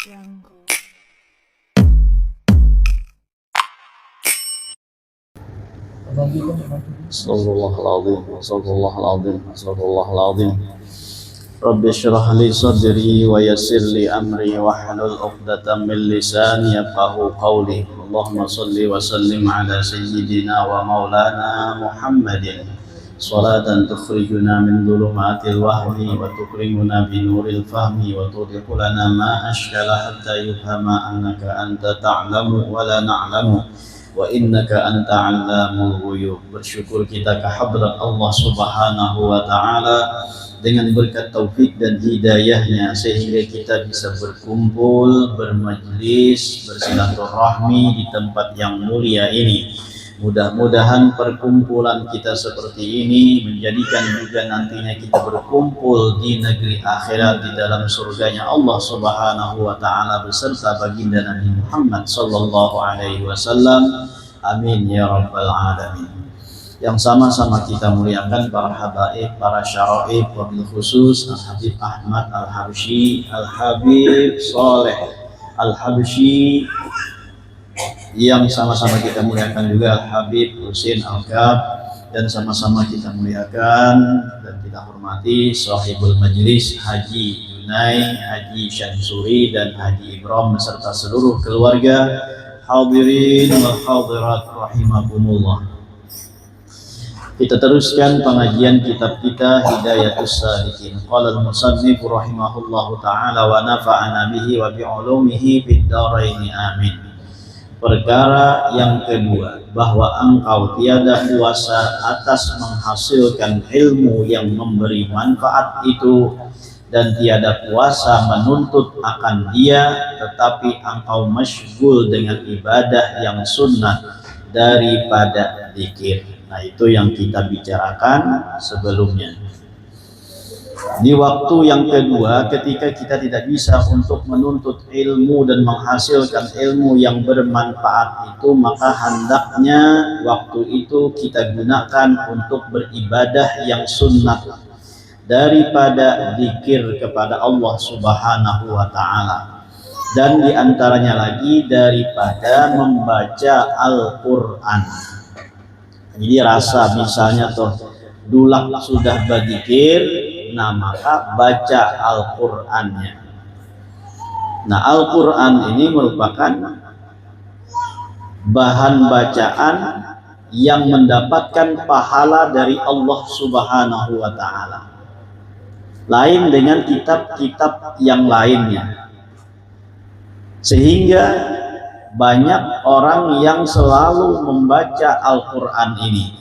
Astagfirullahaladzim, astagfirullahaladzim, astagfirullahaladzim. Rabbi syrah li sadri wa yassir li amri wa hlul 'uqdatam min lisani yafqahu qawli. Allahumma salli wa sallim ala sayyidina wa maulana Muhammadin salatan tukhrijuna min dhulumatil wahmi wa tukrimuna bi nuril fahmi wa tudhiqu lana ma ashkala hatta yufhama annaka anta ta'lamu wa la na'lamu wa innaka anta 'allamul ghuyub. Bersyukur kita ke hadrat Allah Subhanahu wa taala dengan berkat taufik dan hidayahnya sehingga kita bisa berkumpul, bermajlis, bersilaturahmi di tempat yang mulia ini. Mudah-mudahan perkumpulan kita seperti ini menjadikan juga nantinya kita berkumpul di negeri akhirat di dalam surganya Allah Subhanahu wa taala beserta baginda Nabi Muhammad sallallahu alaihi wasallam. Amin ya rabbal alamin. Yang sama-sama kita muliakan para habaib, para syaraib, wabil khusus Al-Habib Ahmad Al-Habsyi, Al-Habib Saleh Al-Habsyi, yang sama-sama kita muliakan juga Al-Habib Husin Al-Kab, dan sama-sama kita muliakan dan kita hormati sahibul majlis Haji Junai, Haji Syamsuri, dan Haji Ibrahim beserta seluruh keluarga. Hadirin wa hadirat rahimakumullah. Kita teruskan pengajian kitab kita Hidayatus Salikin. Qala al-musannif rahimahullahu taala wa nafa'ana bihi wa bi ulumihi fid dharain amin. Perkara yang kedua, bahwa engkau tiada kuasa atas menghasilkan ilmu yang memberi manfaat itu, dan tiada kuasa menuntut akan dia, tetapi engkau masyghul dengan ibadah yang sunnah daripada zikir. Nah, itu yang kita bicarakan sebelumnya. Di waktu yang kedua, ketika kita tidak bisa untuk menuntut ilmu dan menghasilkan ilmu yang bermanfaat itu, maka hendaknya waktu itu kita gunakan untuk beribadah yang sunnah daripada zikir kepada Allah Subhanahu wa taala. Dan diantaranya lagi daripada membaca Al-Quran. Jadi rasa misalnya toh dulak sudah berzikir, nah maka baca Al-Qur'annya. Nah, Al-Qur'an ini merupakan bahan bacaan yang mendapatkan pahala dari Allah Subhanahu wa taala. Lain dengan kitab-kitab yang lainnya. Sehingga banyak orang yang selalu membaca Al-Quran ini.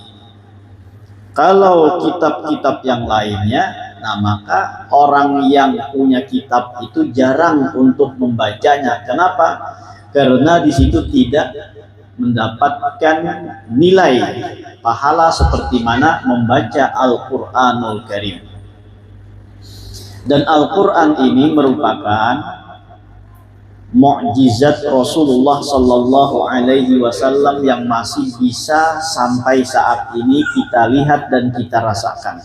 Kalau kitab-kitab yang lainnya, nah maka orang yang punya kitab itu jarang untuk membacanya. Kenapa? Karena di situ tidak mendapatkan nilai pahala seperti mana membaca Al-Quranul Karim. Dan Al-Quran ini merupakan mukjizat Rasulullah Sallallahu Alaihi Wasallam yang masih bisa sampai saat ini kita lihat dan kita rasakan.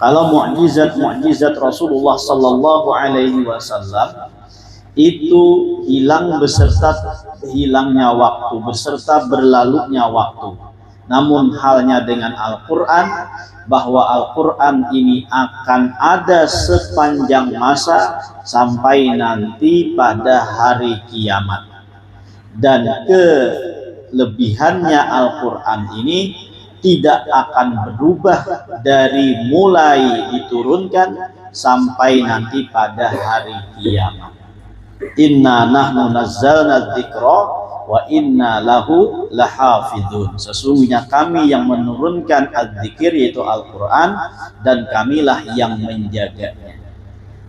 Kalau mukjizat Rasulullah Sallallahu Alaihi Wasallam itu hilang beserta hilangnya waktu, beserta berlalunya waktu. Namun halnya dengan Al-Quran, bahwa Al-Quran ini akan ada sepanjang masa sampai nanti pada hari kiamat. Dan kelebihannya Al-Quran ini tidak akan berubah dari mulai diturunkan sampai nanti pada hari kiamat. Inna nahnu nazzalna dzikra wa inna lahu lahafidun. Sesungguhnya kami yang menurunkan az-zikir, yaitu Al-Quran, dan kamilah yang menjaganya.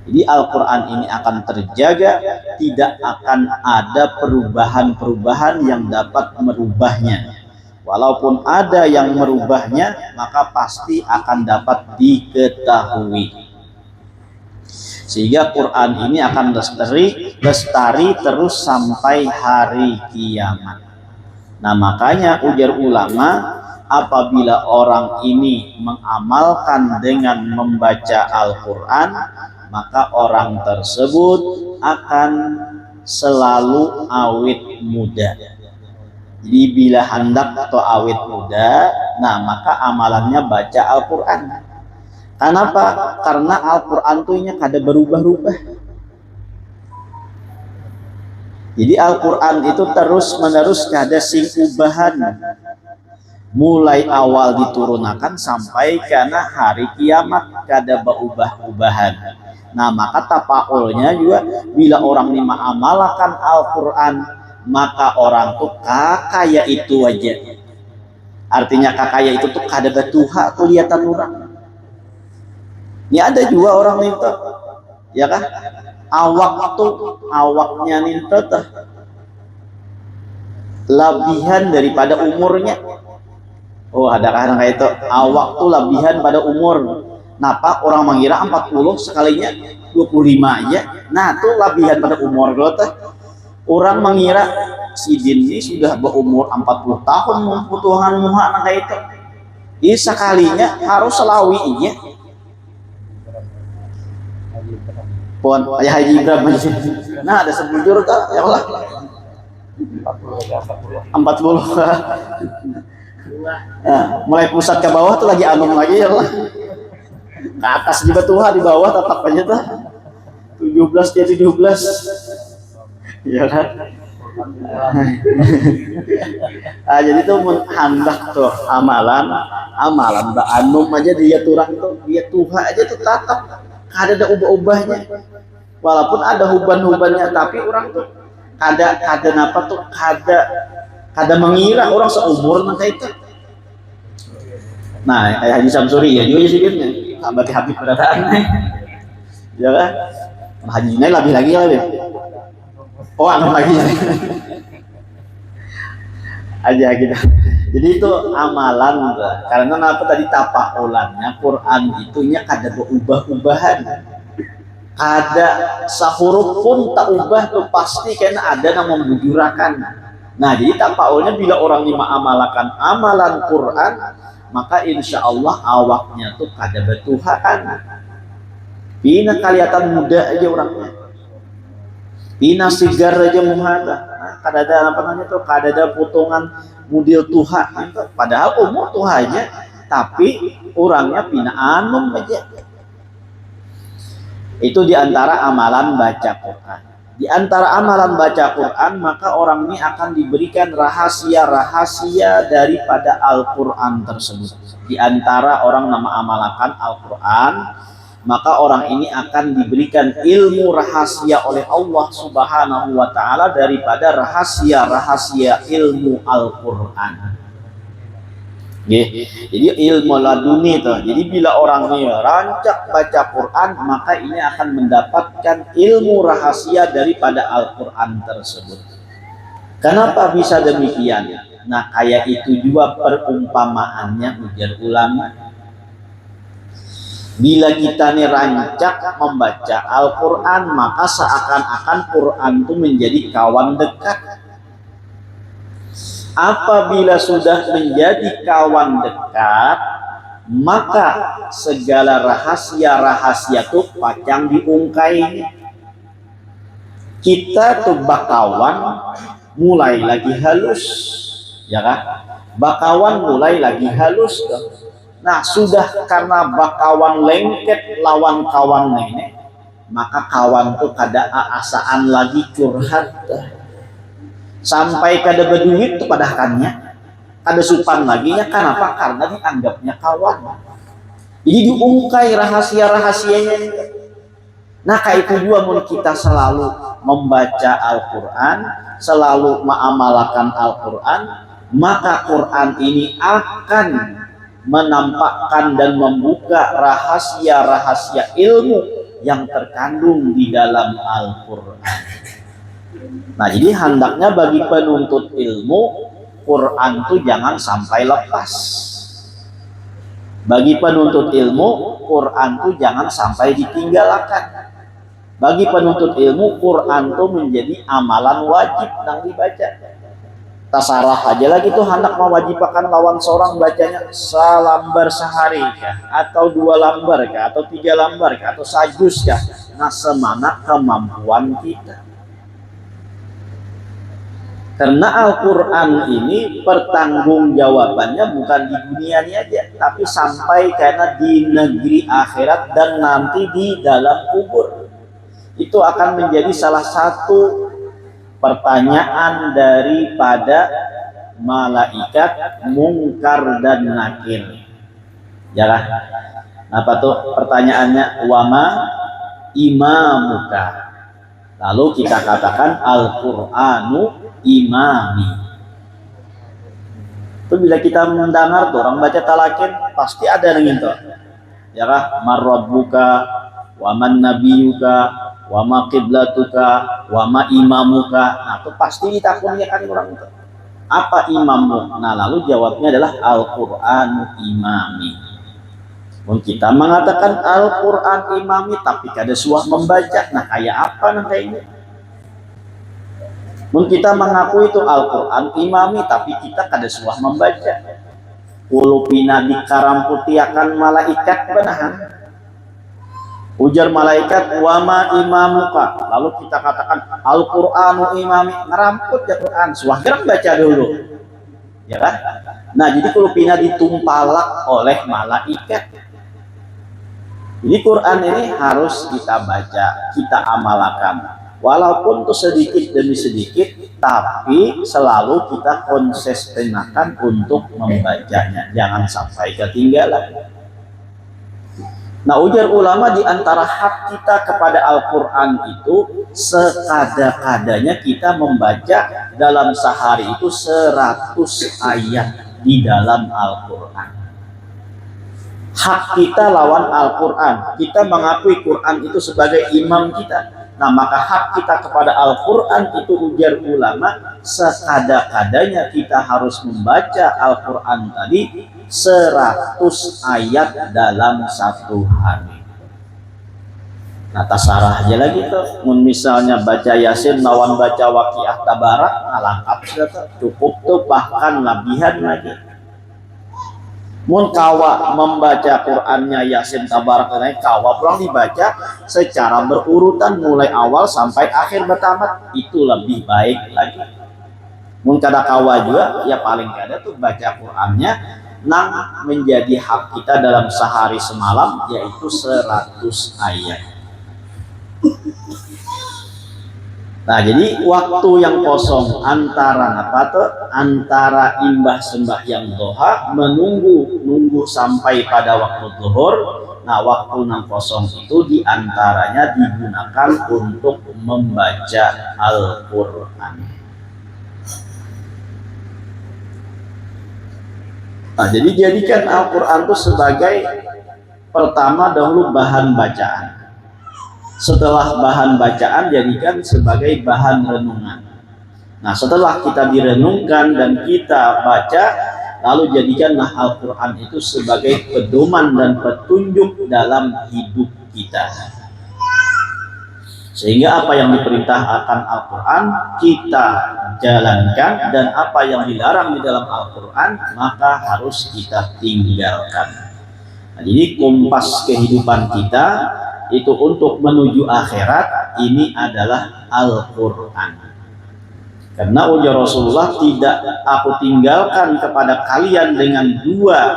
Jadi Al-Quran ini akan terjaga, tidak akan ada perubahan-perubahan yang dapat merubahnya. Walaupun ada yang merubahnya, maka pasti akan dapat diketahui. Sehingga Quran ini akan lestari terus sampai hari kiamat. Nah, makanya ujar ulama, apabila orang ini mengamalkan dengan membaca Al-Quran, maka orang tersebut akan selalu awet muda. Jadi bila hendak atau awet muda, nah maka amalannya baca Al-Quran. Kenapa? Karena Al-Quran tuh kada berubah-ubah. Jadi Al-Quran itu terus menerus kada sing ubahan. Mulai awal diturunkan sampai karena hari kiamat kada berubah-ubahan. Nah maka tapaulnya juga bila orang ini mengamalkan Al-Quran, maka orang tuh kakaya itu aja. Artinya kakaya itu tuh kada batuha kelihatan orang. Ini ada juga orang minta, ya kan? Awaknya minta tuh lebihan daripada umurnya. Oh ada kadang kayak itu, awak tuh lebihan pada umur. Napa orang mengira 40 sekalinya 25 aja. Nah tuh lebihan pada umur lo tuh. Orang mengira si Jin ini sudah berumur 40 tahun membutuhkan muha kayak itu. Ini sekalinya harus selawinya. Pon ayah Haji Ibrahim. Nah ada sebujur tuh ya Allah. 40. Nah, mulai pusat ke bawah tuh lagi anum lagi ya Allah. Ke atas juga tuha di bawah tetap aja tuh. 17 dia 17. Ya kan? Nah, jadi tuh hendak tuh amalan mbak anum aja dia turang tuh dia tuha aja tuh tetap ada ubah-ubahnya. Walaupun ada huban-hubannya tapi orang tuh kada napa tuh kada mengira orang seumur nanti itu. Nah kayak Haji Samsuri ya juga sikitnya berarti Habib berataan ya kan. Haji Nai lebih lagi oh aneh lagi aja kita. Jadi itu amalan karena apa tadi tapaulannya Quran itunya kada berubah-ubahan, kada sahuruf pun tak ubah tuh pasti karena ada yang membujurakan. Nah jadi tapaulnya bila orang ini mengamalkan amalan Quran, maka insya Allah awaknya tuh kada bertuhaan. Bina kelihatan muda aja orangnya, bina sigar aja muhada. Kada ada apa namanya tuh, kada ada potongan model tuha. Padahal umur tuhanya, tapi orangnya bina anum aja. Itu diantara amalan baca Quran. Di antara amalan baca Quran, maka orang ini akan diberikan rahasia-rahasia daripada Al-Quran tersebut. Di antara orang nama amalakan Al-Quran, maka orang ini akan diberikan ilmu rahasia oleh Allah Subhanahu wa Ta'ala daripada rahasia-rahasia ilmu Al-Quran. Jadi ilmu laduni itu. Jadi bila orang ini rancak baca Quran, maka ini akan mendapatkan ilmu rahasia daripada Al-Quran tersebut. Kenapa bisa demikian? Nah kayak itu juga perumpamaannya ujar ulama. Bila kita nih rancak membaca Al-Quran, maka seakan-akan Quran itu menjadi kawan dekat. Apabila sudah menjadi kawan dekat, maka segala rahasia-rahasia itu pacang diungkai. Kita tuh bakawan mulai lagi halus, ya kan? Bakawan mulai lagi halus. Nah sudah karena bakawan lengket lawan kawan nenek, maka kawan tuh kada asaan lagi curhat. Sampai kada berduit tuh padahalnya, kada supan lagi ya. Kenapa? Karena dianggapnya kawan. Jadi diungkai rahasia-rahasianya. Nah kayak itu juga mau kita selalu membaca Al-Quran, selalu mengamalkan Al-Quran, maka Quran ini akan menampakkan dan membuka rahasia-rahasia ilmu yang terkandung di dalam Al-Quran. Nah jadi hendaknya bagi penuntut ilmu, Quran itu jangan sampai lepas. Bagi penuntut ilmu, Quran itu jangan sampai ditinggalkan. Bagi penuntut ilmu, Quran itu menjadi amalan wajib yang dibaca. Tasarah aja lagi tuh hendak mewajibkan lawan seorang bacanya salambar sehari kah, atau 2 lembar kah, atau 3 lembar kah, atau sajus kah. Nah, semana kemampuan kita. Karena Al-Quran ini pertanggungjawabannya bukan di dunia ini aja, tapi sampai karena di negeri akhirat dan nanti di dalam kubur. Itu akan menjadi salah satu pertanyaan daripada malaikat mungkar dan nakir. Ya kan? Apa tuh pertanyaannya? Wama imamuka. Lalu kita katakan Al-Qur'anu imami. Itu bila kita mendengar tuh orang baca talakin pasti ada yang itu. Ya kan? Marrabbuka waman nabiyuka wama qiblatuka wama imamuka. Nah, itu pasti ditakuniakan orang itu. Apa imammu? Nah, lalu jawabnya adalah Al-Qur'anu imami. Mun kita mengatakan Al-Qur'an imami tapi kada suah membaca. Nah, kayak apa nanti ini? Mun kita mengaku itu Al-Qur'an imami tapi kita kada suah membaca. Ulupina dikaramputi akan malaikat benahan. Ujar malaikat wama imamuka. Lalu kita katakan Al-Qur'anu imami, ngeramput ya Quran. Suah gerang baca dulu. Ya kan? Nah, jadi kulupina ditumpalak oleh malaikat. Jadi Quran ini harus kita baca, kita amalkan. Walaupun itu sedikit demi sedikit, tapi selalu kita konsistenkan untuk membacanya. Jangan sampai ketinggalan. Nah, ujar ulama di antara hak kita kepada Al-Quran itu sekada-kadanya kita membaca dalam sehari itu 100 ayat di dalam Al-Quran. Hak kita lawan Al-Quran. Kita mengakui Quran itu sebagai imam kita. Nah, maka hak kita kepada Al-Quran itu ujar ulama sekada-kadanya kita harus membaca Al-Quran tadi 100 ayat dalam satu hari. Nah, tasarah aja lagi tuh. Misalnya baca Yasin lawan baca Waqiah Tabarak, nah lengkap sudah tuh. Cukup tuh, bahkan lebihan lagi. Mun kawa membaca Qur'annya Yasin Tabarak, kawa pulang dibaca secara berurutan mulai awal sampai akhir bertamat, itu lebih baik lagi. Mun kada kawa juga, ya paling kada tuh baca Qur'annya nang menjadi hak kita dalam sehari semalam, yaitu 100 ayat. Nah, jadi waktu yang kosong antara apa tuh? Antara imbah sembahyang duha menunggu sampai pada waktu zuhur. Nah, waktu yang kosong itu diantaranya digunakan untuk membaca Al-Quran. Nah, jadi jadikan Al-Quran itu sebagai pertama dahulu bahan bacaan. Setelah bahan bacaan, jadikan sebagai bahan renungan. Nah, setelah kita direnungkan dan kita baca, lalu jadikanlah Al-Quran itu sebagai pedoman dan petunjuk dalam hidup kita. Sehingga apa yang diperintahkan Al-Quran kita jalankan, dan apa yang dilarang di dalam Al-Quran maka harus kita tinggalkan. Nah, jadi kompas kehidupan kita itu untuk menuju akhirat ini adalah Al-Quran. Karena ujar Rasulullah, tidak aku tinggalkan kepada kalian dengan dua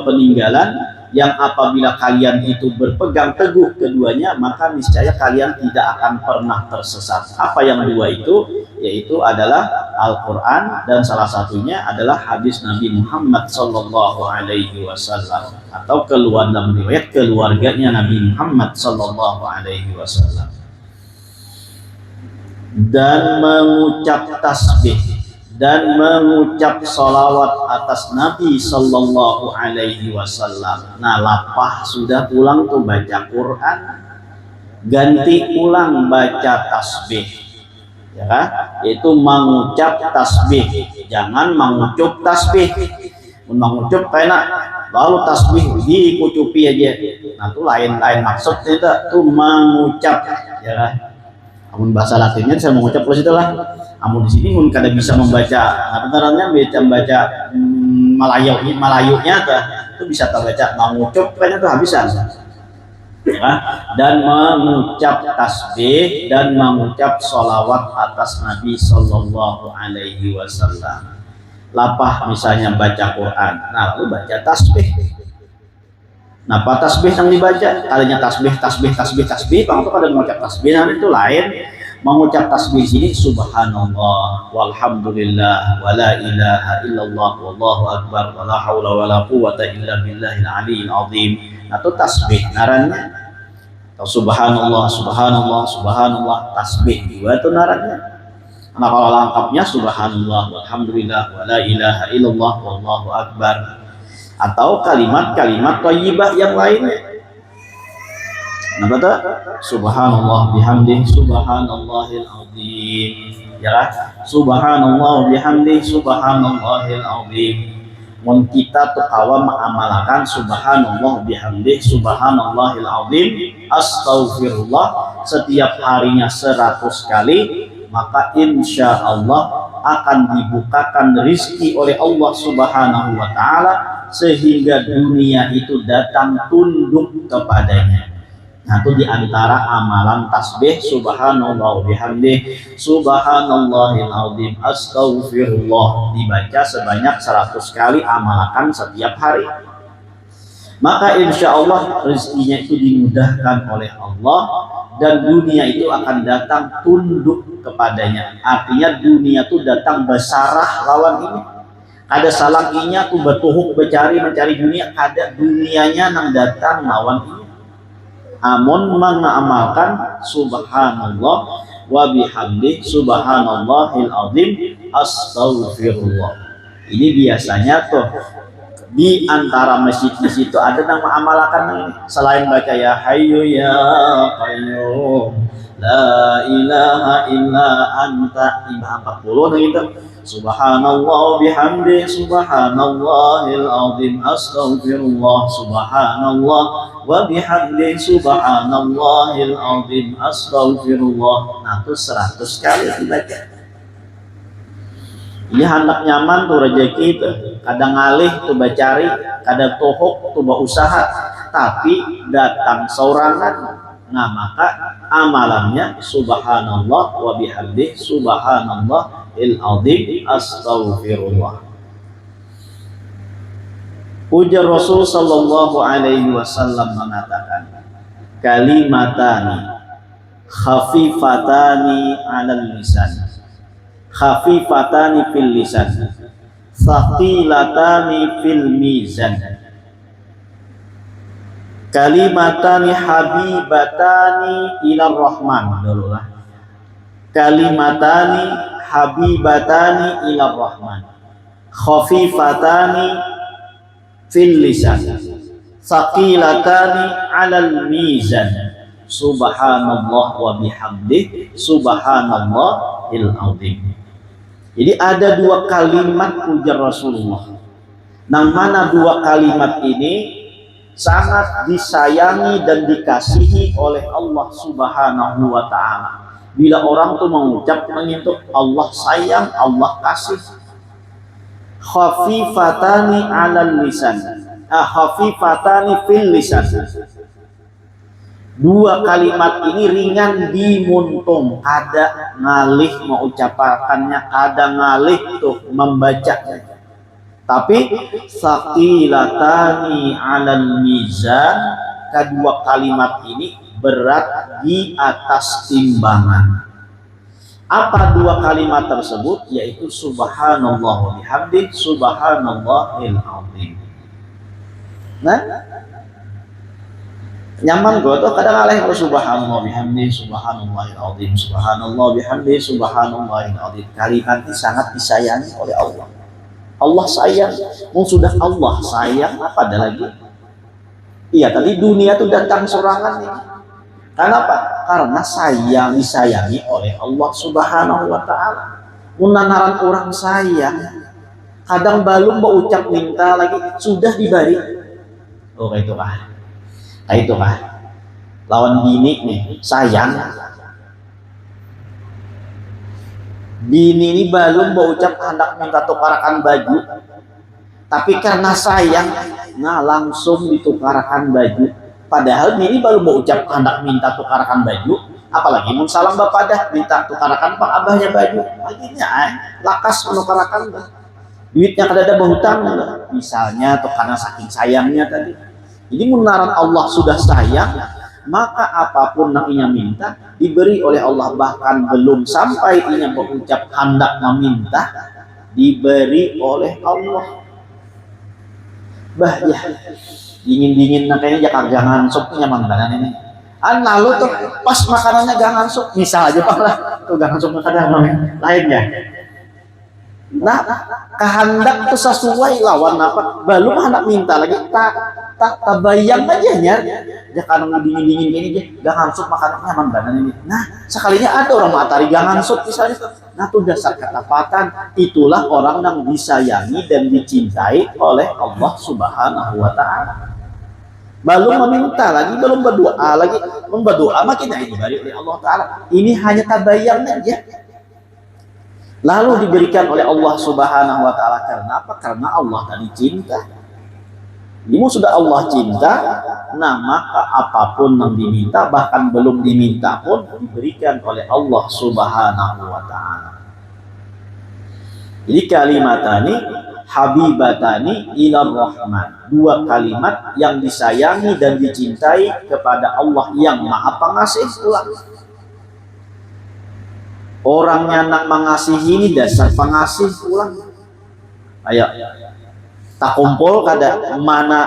peninggalan yang apabila kalian itu berpegang teguh keduanya, maka niscaya kalian tidak akan pernah tersesat. Apa yang dua itu? Yaitu adalah Al-Quran, dan salah satunya adalah hadis Nabi Muhammad SAW, atau dalam riwayat keluarganya Nabi Muhammad SAW. Dan mengucap tasbih dan mengucap salawat atas Nabi Sallallahu Alaihi Wasallam. Nah, lapah sudah pulang tuh baca Quran, ganti ulang baca tasbih, ya kan? Itu mengucap tasbih, jangan mengucup tasbih. Mengucup kayak lalu tasbih dikucupi aja. Nah, itu lain maksud itu tuh mengucap, ya kan? Amun bahasa Latinnya saya mengucap plus itulah. Amun di sini mun kada bisa membaca apa namanya baca Malayunya itu bisa terbaca mengucap kayaknya tuh habisan. Ya, dan mengucap tasbih dan mengucap sholawat atas Nabi Sallallahu Alaihi Wasallam. Lapah misalnya baca Quran, nah lalu baca tasbih. Nah, apa tasbih yang dibaca? Kalinya tasbih, bang itu pada mengucap tasbih, nah itu lain. Mengucap tasbih sini subhanallah walhamdulillah wala ilaha illallah wallahu akbar wala haula wala quwata illa billahil aliyil azim. Nah, itu tasbih ngarannya. Atau subhanallah tasbih juga itu ngarannya. Nah, kalau lengkapnya subhanallah walhamdulillah wala ilaha illallah wallahu akbar, atau kalimat-kalimat thayyibah yang lainnya. Nah, kata subhanallah bihamdi subhanallahil azim, ya subhanallah bihamdi subhanallahil azim. Mun kita tuh awam mengamalkan subhanallah bihamdi subhanallahil azim astaghfirullah setiap harinya 100 kali, maka insya Allah akan dibukakan rizki oleh Allah Subhanahu wa Ta'ala sehingga dunia itu datang tunduk kepadanya. Nah, itu diantara amalan tasbih subhanallah bihamdi subhanallahil azim astaghfirullah, dibaca sebanyak 100 kali, amalkan setiap hari. Maka insya Allah rezekinya itu dimudahkan oleh Allah dan dunia itu akan datang tunduk kepadanya. Artinya dunia itu datang besarah lawan ini. Ada salakinya tuh betuhuk mencari dunia, ada dunianya nang datang lawan ini. Amun mengamalkan subhanallah wa bihamdi subhanallahil azim astaghfirullah. Ini biasanya tuh di antara masjid di situ ada nama amalkan ini. Selain baca ya hayyu ya qayyum la ilaha illa anta 40 nah itu subhanallah bihamdi subhanallahil azim astaghfirullah subhanallah wa bihamdi subhanallahil azim astaghfirullah. Nah, itu 100 kali dibaca. Ini hendak nyaman tuh rezeki itu, kadang ngalih tuh bacari, kadang tohok tuh usaha, tapi datang sorangan. Nah, maka amalannya subhanallah wa bihamdi subhanallahil azim astaghfirullah. Ujar Rasul sallallahu alaihi wasallam mengatakan, kalimatani khafifatani 'alal lisan, khafifatani fil lisan, thaqilatani fil mizan, kalimatani habibatani ila rahman. Dulu lah, kalimatani habibatani ila rahman, khafifatani fil lisan, thaqilatani 'alal mizan, subhanallah wa bihamdi subhanallahil azim. Jadi ada dua kalimat ujar Rasulullah. Nang mana dua kalimat ini sangat disayangi dan dikasihi oleh Allah Subhanahu wa Ta'ala. Bila orang tuh mengucap menyentuh Allah sayang, Allah kasih. Khafifatani 'alal lisan, khafifatani fil lisan. Dua kalimat ini ringan dimuntung, kada ngalih mengucapkannya, kada ngalih tuh membacanya. Tapi saqilatani 'alal mizan, kedua kalimat ini berat di atas timbangan. Apa dua kalimat tersebut? Yaitu subhanallah wa bihamdi subhanallahil azim. Nah, nyaman gue tuh kadang alih subhanallah bihamdi subhanallahil azim subhanallah bihamdi subhanallahil azim. Kalimat ini sangat disayangi oleh Allah. Allah sayang. Mau sudah Allah sayang, apa ada lagi? Iya, tadi dunia tuh datang sorangan nih. Kenapa? Karena sayang, disayangi oleh Allah Subhanahu wa Ta'ala. Unanaran orang sayang, kadang belum mau ucap minta lagi sudah diberi. Oh, kayak itu kah? Kayak itu kah? Lawan bini nih sayang, Bini ini belum berucap hendak minta tukarakan baju, tapi karena sayang, nah langsung ditukarkan baju. Padahal bini baru berucap hendak minta tukarakan baju, apalagi mun salam bapak dah minta tukarakan pak abahnya baju. Akhirnya lakas menukarakan duitnya kada ada berhutang, misalnya atau karena saking sayangnya tadi. Jadi menaran Allah sudah sayang, maka apapun yang ia minta diberi oleh Allah, bahkan belum sampai ia berucap hendak meminta diberi oleh Allah. Bah ya dingin kayaknya jangan sup nyaman banget ini. Lalu tuh pas makanannya gangan sup, misal aja pak lah tuh gangan sup kadang lainnya. Nah, kehendak itu sesuai lawan apa? Belum hendak minta lagi, tak bayang aja nya. Ya kadang dingin gini aja, gangan sup makanannya nyaman banget ini. Nah, sekalinya ada orang matahari gangan sup misalnya. Nah, itu dasar ketepatan. Itulah orang yang disayangi dan dicintai oleh Allah Subhanahu wa Ta'ala. Belum meminta lagi, belum berdoa lagi, berdoa makin diberi oleh Allah Ta'ala. Ini hanya tabayang aja. Lalu diberikan oleh Allah Subhanahu wa Ta'ala. Karena apa? Karena Allah tadi cinta. Ini sudah Allah cinta, nah maka apapun yang diminta, bahkan belum diminta pun diberikan oleh Allah Subhanahu wa Ta'ala. Jadi kalimatani habibatani ilar rahman, dua kalimat yang disayangi dan dicintai kepada Allah yang Maha Pengasih pula. Orangnya nak mengasihi ini dasar pengasih pulang. Ayo tak kumpul kada mana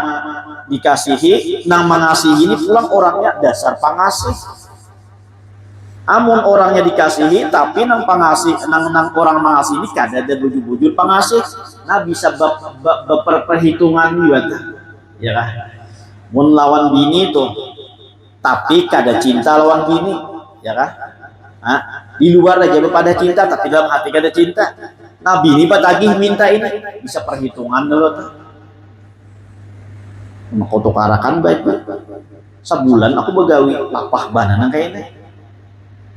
dikasihi, nang mengasihi ini pulang orangnya dasar pengasih. Amun orangnya dikasihi tapi nang pengasih, nang orang mengasihi ini kada ada bujur-bujur pengasih. Nah bisa berperhitungan juga, ya kan? Mun lawan bini tuh, tapi kada cinta lawan bini, ya kan? Nah, di luar aja pada cinta, tapi dalam hati kada cinta. Nabi ini patagih minta ini, bisa perhitungan dulu tuh. Mau tukarakan baik-baik. Sebulan aku begawi, lapah banan kayak ini.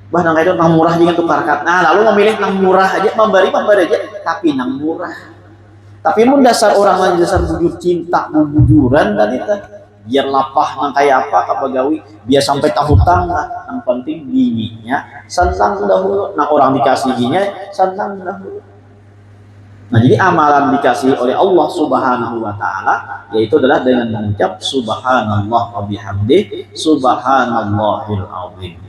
Bah nang itu nang murah juga tukarkan. Nah, lalu memilih nang murah aja, memberi aja, tapi nang murah. Tapi mun dasar orang lain dasar bujur cinta, bujuran tadi tuh. Biar lapah nang kayak apa kabagawi, biar sampai tahutang lah. Yang penting bininya senang dahulu, nah orang dikasihinya senang dahulu. Nah jadi amalan dikasih oleh Allah Subhanahu wa Ta'ala yaitu adalah dengan mengucap subhanallah wa bihamdih subhanallahil azim.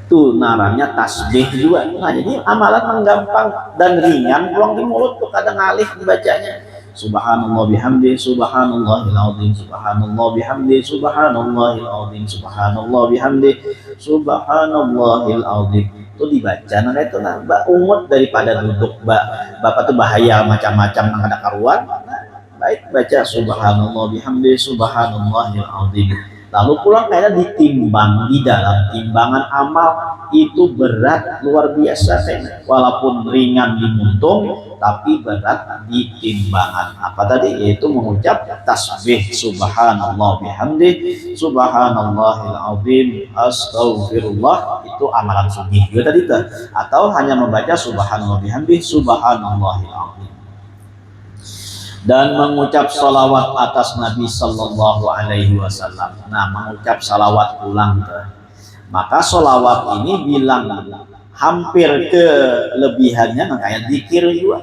Itu naranya tasbih juga. Nah jadi amalan menggampang dan ringan, pulang di mulut tuh kadang ngalih dibacanya. Subhanallah bihamdi subhanallahil azim subhanallah bihamdi subhanallahil azim subhanallah bihamdi subhanallahil azim. Itu dibaca nah itu nah umat daripada duduk bapak tuh bahaya macam-macam nang ada karuan. Baik baca subhanallah bihamdi subhanallahil azim. Lalu pulang kayaknya ditimbang di dalam timbangan amal itu berat luar biasa kayaknya. Walaupun ringan di muntung tapi berat di timbangan. Apa tadi? Yaitu mengucap tasbih subhanallah bihamdi subhanallahil azim astaghfirullah. Itu amalan sunnah juga tadi tuh. Atau hanya membaca subhanallah bihamdi subhanallahil azim. Dan mengucap salawat atas Nabi Sallallahu Alaihi Wasallam. Nah, mengucap salawat ulang tuh. Maka salawat ini bilang hampir kelebihannya kayak zikir juga.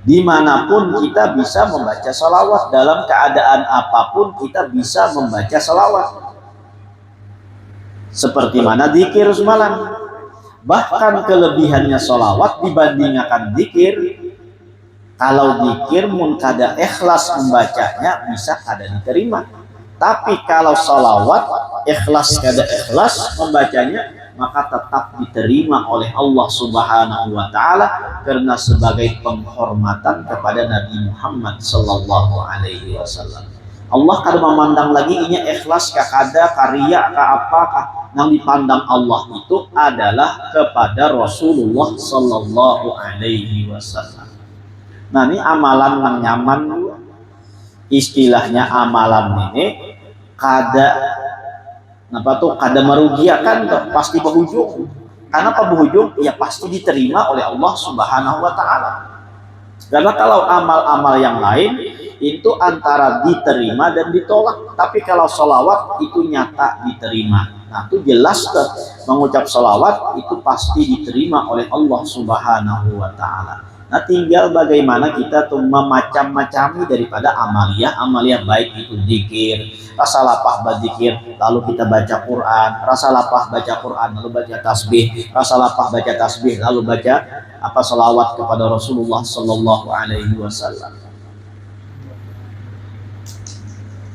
Dimanapun kita bisa membaca salawat, dalam keadaan apapun kita bisa membaca salawat. Seperti mana zikir semalam. Bahkan kelebihannya salawat dibandingkan zikir. Kalau zikir mun kada ikhlas membacanya bisa kada diterima. Tapi kalau salawat ikhlas kada ikhlas membacanya maka tetap diterima oleh Allah Subhanahu wa Ta'ala karena sebagai penghormatan kepada Nabi Muhammad Sallallahu Alaihi Wasallam. Allah kada memandang lagi inya ikhlas kada karya apa yang dipandang Allah itu adalah kepada Rasulullah Sallallahu Alaihi Wasallam. Nah ini amalan yang nyaman, istilahnya amalan ini kada merugiakan tuh, pasti berujung. Karena apa berujung? Ya pasti diterima oleh Allah Subhanahu wa taala. Karena kalau amal-amal yang lain itu antara diterima dan ditolak, tapi kalau sholawat itu nyata diterima. Nah itu jelas tuh, mengucap sholawat itu pasti diterima oleh Allah Subhanahu wa taala. Nah tinggal bagaimana kita tuh memacam-macami daripada amalia baik itu zikir, rasa lapah berzikir, lalu kita baca Quran, rasa lapah baca Quran, lalu baca tasbih, rasa lapah baca tasbih, lalu baca sholawat kepada Rasulullah Sallallahu Alaihi Wasallam.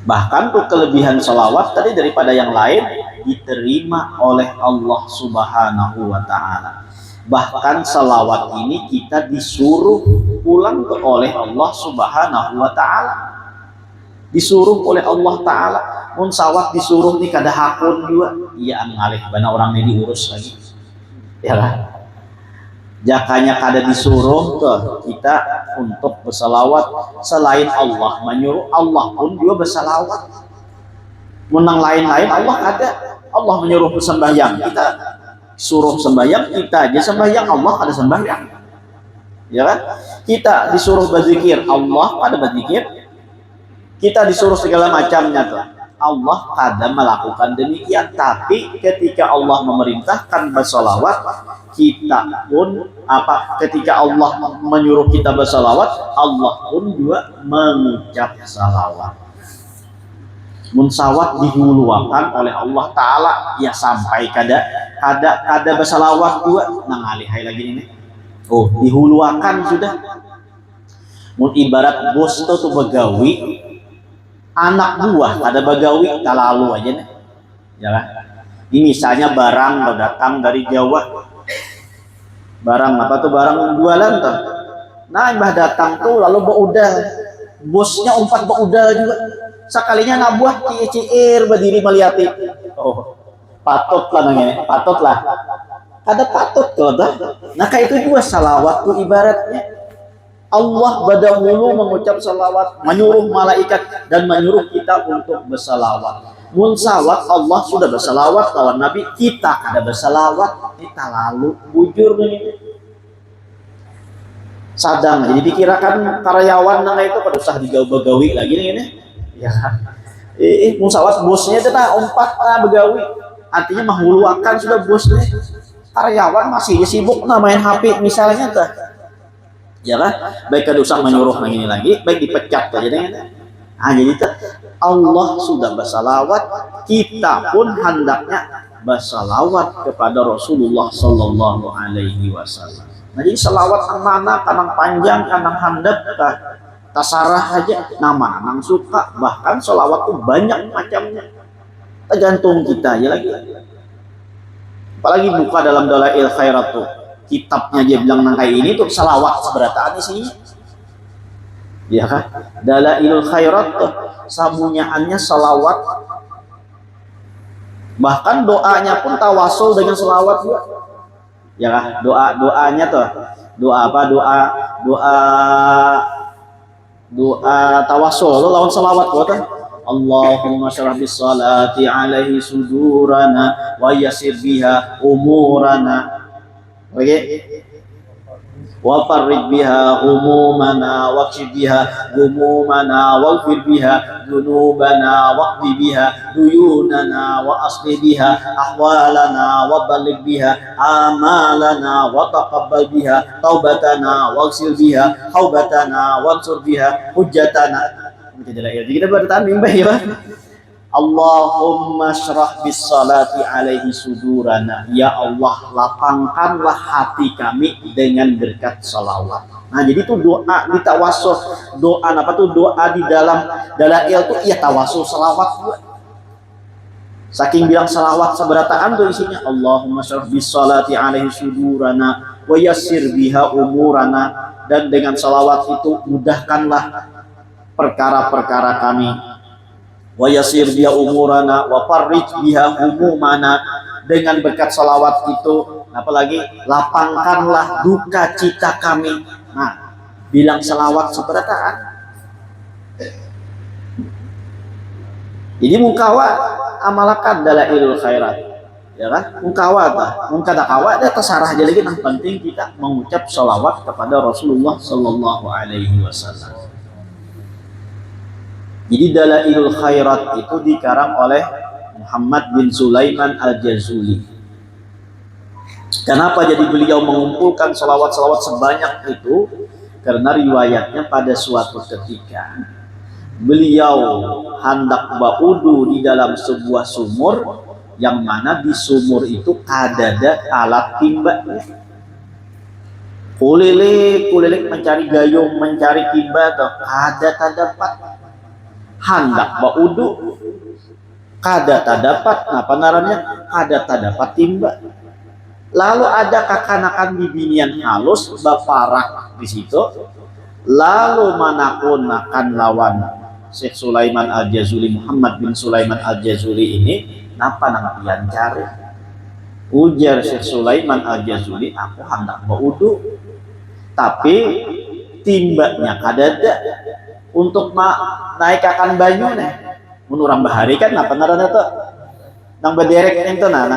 Bahkan tuh kelebihan sholawat tadi daripada yang lain diterima oleh Allah Subhanahu wa taala. Bahkan salawat ini kita disuruh pulang oleh Allah Subhanahu wa taala. Disuruh oleh Allah taala. Mun sawat disuruh nih kada hakun juga. Iya ngalih bana orang ini diurus lagi. Ya kan? Jakanya kada disuruh tuh kita untuk bersalawat selain Allah menyuruh, Allah pun juga bersalawat. Menang lain-lain Allah kada. Allah menyuruh sembahyang, kita suruh sembahyang, kita aja sembahyang, Allah ada sembahyang, ya kan? Kita disuruh berzikir, Allah ada berzikir. Kita disuruh segala macamnya tuh, Allah ada melakukan demikian. Tapi ketika Allah memerintahkan bersolawat, kita pun ketika Allah menyuruh kita bersolawat, Allah pun juga mengucap salawat. Munsawat dihuluakan oleh Allah Ta'ala, ya sampai kada bersalawat juga nangalihai lagi ini. Oh dihuluakan sudah. Mun ibarat bos tuh begawi, anak buah kada begawi talalu aja nih, ya kan? Ini misalnya barang lo datang dari Jawa, barang barang jualan tuh. Nah mbah datang tuh lalu beudal, bosnya umpat beudal juga. Sekalinya nabuah ciir berdiri meliati. Oh, patutlah nanya, patutlah. Ada patut tuh, nah kayak itu juga salawat tuh ibaratnya. Allah badahulu mengucap salawat, menyuruh malaikat dan menyuruh kita untuk bersalawat. Munsawat Allah sudah bersalawat lawan Nabi, kita ada bersalawat, kita lalu bujur nih. Sadang, jadi dikirakan karyawan nang itu pada usah digawe-gawe lagi nih. Ya, musawat bosnya itu umpat begawi, artinya menghuluakan sudah bosnya. Karyawan masih sibuk main HP misalnya tuh, ya kan? Baik kada usah menyuruh ini lagi, baik dipecat aja deh. Nah jadi tuh Allah sudah bersalawat, kita pun hendaknya bersalawat kepada Rasulullah Sallallahu Alaihi Wasallam. Nah jadi salawat yang mana, kanang panjang, kanang handap, tasarah aja nama nang suka. Bahkan sholawat tuh banyak macamnya, tergantung kita aja lagi. Apalagi buka dalam Dalail Khairat tuh, kitabnya aja bilang nang kayak ini tuh salawat seberataan isinya, ya kan? Dalail Khairat tuh sabunyaannya salawat, bahkan doanya pun tawasul dengan salawat juga, ya kan? Doanya tuh doa tawasul lawan salawat buatan Allahumma syrah bis salati alaihi sudurana wa yassir biha umurana, oke, wa farrij biha humumana waqshif biha humumana waghfir biha dzunubana waqdi biha duyunana wa asli biha ahwalana wa balligh biha amalana wa taqabbal biha taubatana waghsil biha haubatana wansur biha hujjatana. Jadi kita bertahan mimbah ya. Allahumma syrah bis salati alaihi sudurana, ya Allah lapangkanlah hati kami dengan berkat salawat. Nah jadi itu doa di tawasul, doa doa di dalam dalail tuh ya tawasul salawat juga. Saking bilang salawat seberataan tuh isinya Allahumma syrah bis salati alaihi sudurana wa yassir biha umurana, dan dengan salawat itu mudahkanlah perkara-perkara kami. Wa yasir biha umurana wa farrij biha humumana, dengan berkat salawat itu apalagi lapangkanlah duka cita kami. Nah bilang salawat seberataan. Jadi mukawa amalakan Dalailul Khairat. Ya kan? Mungkawa tah, mungkada kawa teh terserah aja lagi, yang penting kita mengucap sholawat kepada Rasulullah Sallallahu Alaihi Wasallam. Jadi Dalailul Khairat itu dikarang oleh Muhammad bin Sulaiman Al-Jazuli. Kenapa jadi beliau mengumpulkan sholawat-sholawat sebanyak itu? Karena riwayatnya pada suatu ketika beliau hendak baudu di dalam sebuah sumur, yang mana di sumur itu ada alat timbanya. Kulilik mencari gayung, mencari timba, ada tak dapat. Hendak baudu, kada tak dapat. Nah penarannya kada tak dapat timba. Lalu ada kakanakan bibinian halus baparak di situ. Lalu manakun akan lawan Syekh Sulaiman Al-Jazuli, Muhammad bin Sulaiman Al-Jazuli ini, napa nang pian cari? Ujar Syekh Sulaiman Al-Jazuli, aku hendak baudu, tapi timbanya kadada untuk naik akan banyu nih. Menurang bahari kan napa narana tuh? Nang bederek itu nang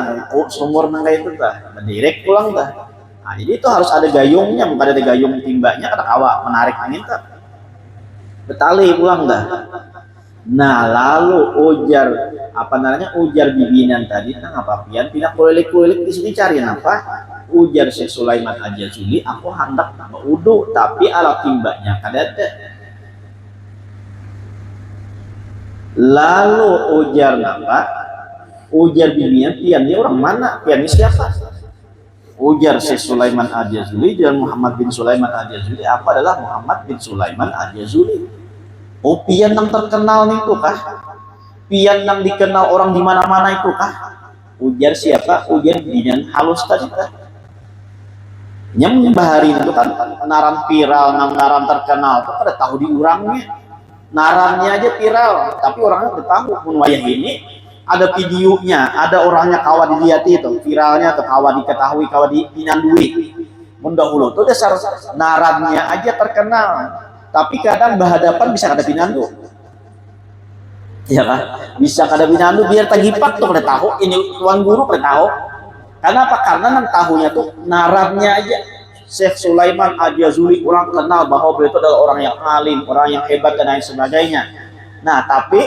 sumur nang kayak itu tah, bederek pulang tah. Nah, jadi itu harus ada gayungnya, bukan ada gayung timbanya kada kawa menarik angin tah. Betali pulang dah. Nah lalu ujar bibinan tadi nang apa pian pindah kulilik di sini cari apa? Ujar Syekh Sulaiman Al-Jazuli, aku hendak wudu tapi alat timbanya kadada. Lalu ujar apa? Ujar bibinan pian ini orang mana? Pian ini siapa? Ujar Syekh Sulaiman Al-Jazuli dan Muhammad bin Sulaiman Al-Jazuli, apa adalah Muhammad bin Sulaiman Al-Jazuli. Oh pian yang terkenal itu kah? Pian yang dikenal orang di mana-mana itu kah? Ujar siapa? Ujar bibinan halus tadi kah? Nyam bahari itu kan naran viral, naran terkenal itu pada tahu diurangnya. Narannya aja viral, tapi orangnya udah tahu pun wayah ini ada videonya, ada orangnya kawa dilihat itu, viralnya atau kawa diketahui, kawa dipinandui. Mendahulu tuh dasar narannya aja terkenal, tapi kadang berhadapan bisa kada pinandu. Ya kan? Bisa kada pinandu biar tagipak tuh pada tahu, ini tuan guru pada tahu. Kenapa? Karena nang tahunya tuh narannya aja. Syekh Sulaiman Al-Jazuli orang kenal bahwa beliau itu adalah orang yang alim, orang yang hebat dan lain sebagainya. Nah, tapi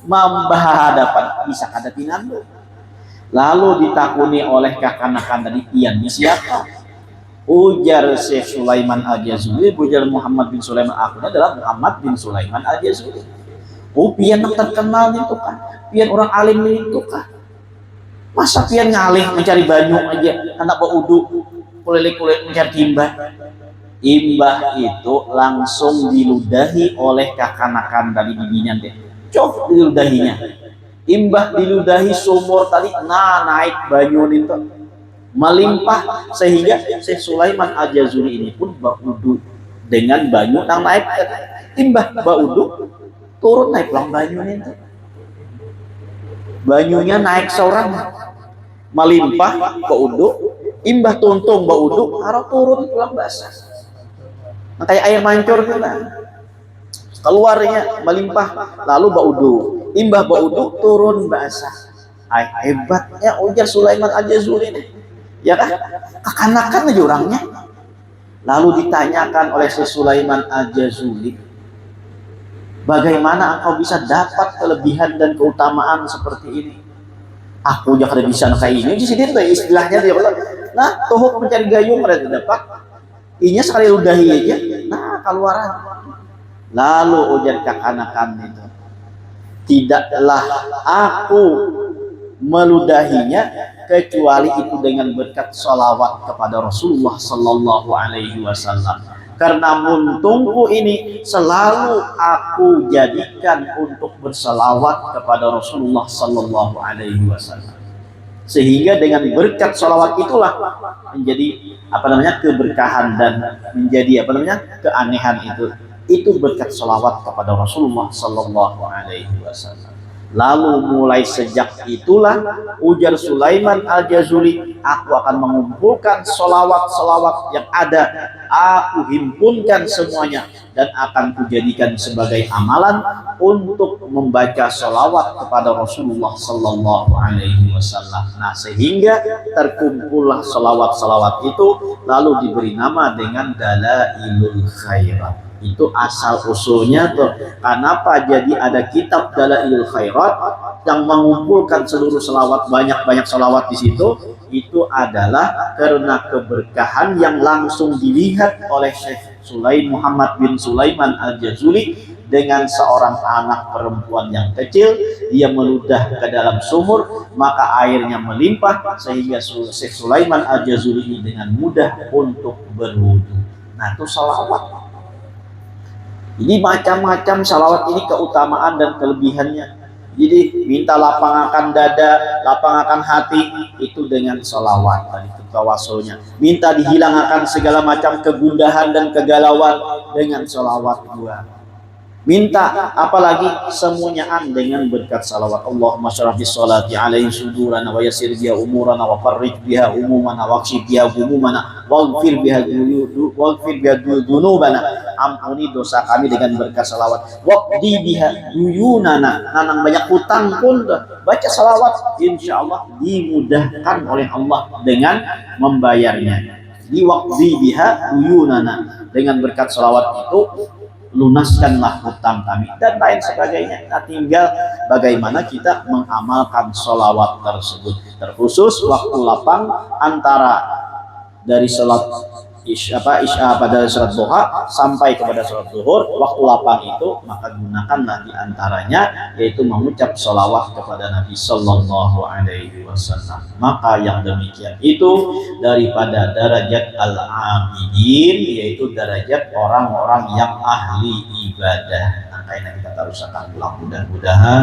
membahadapan bisa kada pinandu. Lalu ditakuni oleh kakanakan tadi, pian siapa? Ujar Syekh Sulaiman Al-Jazuli, ujar Muhammad bin Sulaiman, aku adalah Muhammad bin Sulaiman Al-Jazuli. Oh, pian yang terkenal itu kan, pian orang alim itu kan. Masa pian ngalih mencari banyu aja, anak baudu, kulilik mencari timbah. Imbah itu langsung diludahi oleh kakanakan dari bibinan deh. Cok diludahinya. Imbah diludahi sumur tadi, naik banyu itu melimpah sehingga Syekh Sulaiman Al-Jazuli ini pun baudu dengan banyu yang naik. Imbah baudu turun naik pulang banyu itu. Banyunya naik seorang melimpah baudu, imbah tuntung baudu, harus turun pulang basah. Nah, kayak air mancur gitu lah. Keluarnya melimpah, lalu baudu, imbah baudu turun basah. Hebatnya ujar Sulaiman Al-Jazuli ini. Ya kan? Kekanakan aja orangnya. Lalu ditanyakan oleh Syekh Sulaiman Al-Jazuli, bagaimana engkau bisa dapat kelebihan dan keutamaan seperti ini? Aku aja kada bisa kayak ini. Di sini tuh istilahnya dia bilang, nah tohok mencari gayung mereka dapat. Inya sekali ludahi aja, nah keluaran. Lalu ujar kakanakan itu, tidaklah aku meludahinya kecuali itu dengan berkat salawat kepada Rasulullah Sallallahu Alaihi Wasallam. Karena muntungku ini selalu aku jadikan untuk bersalawat kepada Rasulullah Sallallahu Alaihi Wasallam. Sehingga dengan berkat salawat itulah menjadi keberkahan dan menjadi keanehan itu berkat salawat kepada Rasulullah Sallallahu Alaihi Wasallam. Lalu mulai sejak itulah, ujar Sulaiman Al-Jazuli, aku akan mengumpulkan solawat-solawat yang ada, aku himpunkan semuanya dan akan kujadikan sebagai amalan untuk membaca solawat kepada Rasulullah Sallallahu Alaihi Wasallam. Nah, sehingga terkumpullah solawat-solawat itu, lalu diberi nama dengan Dalailul Khairat. Itu asal usulnya tuh. Kenapa jadi ada kitab Dalailul Khairat yang mengumpulkan seluruh selawat, banyak-banyak selawat di situ? Itu adalah karena keberkahan yang langsung dilihat oleh Syekh Muhammad bin Sulaiman Al-Jazuli dengan seorang anak perempuan yang kecil. Dia meludah ke dalam sumur, maka airnya melimpah sehingga Syekh Sulaiman Al-Jazuli ini dengan mudah untuk berwudu. Nah, itu salawat. Jadi macam-macam salawat ini keutamaan dan kelebihannya. Jadi minta lapangakan dada, lapangakan hati, itu dengan salawat tadi itu tawasulnya. Minta dihilangkan segala macam kegundahan dan kegalauan dengan salawat juga. Minta apalagi semuanyaan dengan berkat salawat. Allahumma syrah bis salati alaihi sudurana wa yassir biha umurana wa farrij biha umumana wa qshif biha humumana waghfir biha dzunubana. Ampuni dosa kami dengan berkat salawat. Waqdi biha duyunana. Nanang banyak hutang pun baca salawat, insyaallah dimudahkan oleh Allah dengan membayarnya. Di waqdi biha duyunana, dengan berkat salawat itu lunaskanlah hutang kami dan lain sebagainya. Nah, tinggal bagaimana kita mengamalkan sholawat tersebut. Terkhusus waktu lapang antara dari sholat isya pada sholat duha sampai kepada sholat zuhur, waktu lapang itu maka gunakanlah diantaranya yaitu mengucap sholawat kepada Nabi Sallallahu Alaihi Wasallam. Maka yang demikian itu daripada derajat al-abidin, yaitu derajat orang-orang yang ahli ibadah. Nah, karena kita taruhkan ulang, mudah-mudahan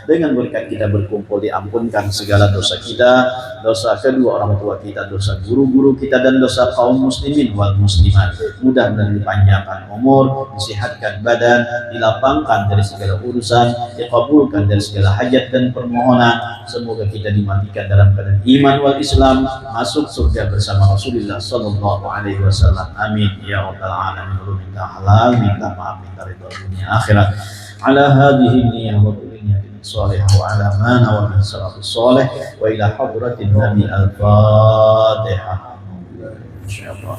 dengan berkat kita berkumpul diampunkan segala dosa kita, dosa kedua orang tua kita, dosa guru-guru kita, dan dosa kaum muslimin wal muslimat. Mudah-mudahan dipanjangkan umur, disehatkan badan, dilapangkan dari segala urusan, dikabulkan dari segala hajat dan permohonan. Semoga kita dimatikan dalam keadaan iman wal Islam, masuk surga bersama Rasulullah Sallallahu Alaihi Wasallam. Amin ya rabbal alamin. Minta halal, minta maaf, minta ridho dunia akhirat. Ala hadhihi niyyah wa صالح وعلى ما نوى من سلف الصالح وإلى حضرة النبي الفاتحة إن شاء الله.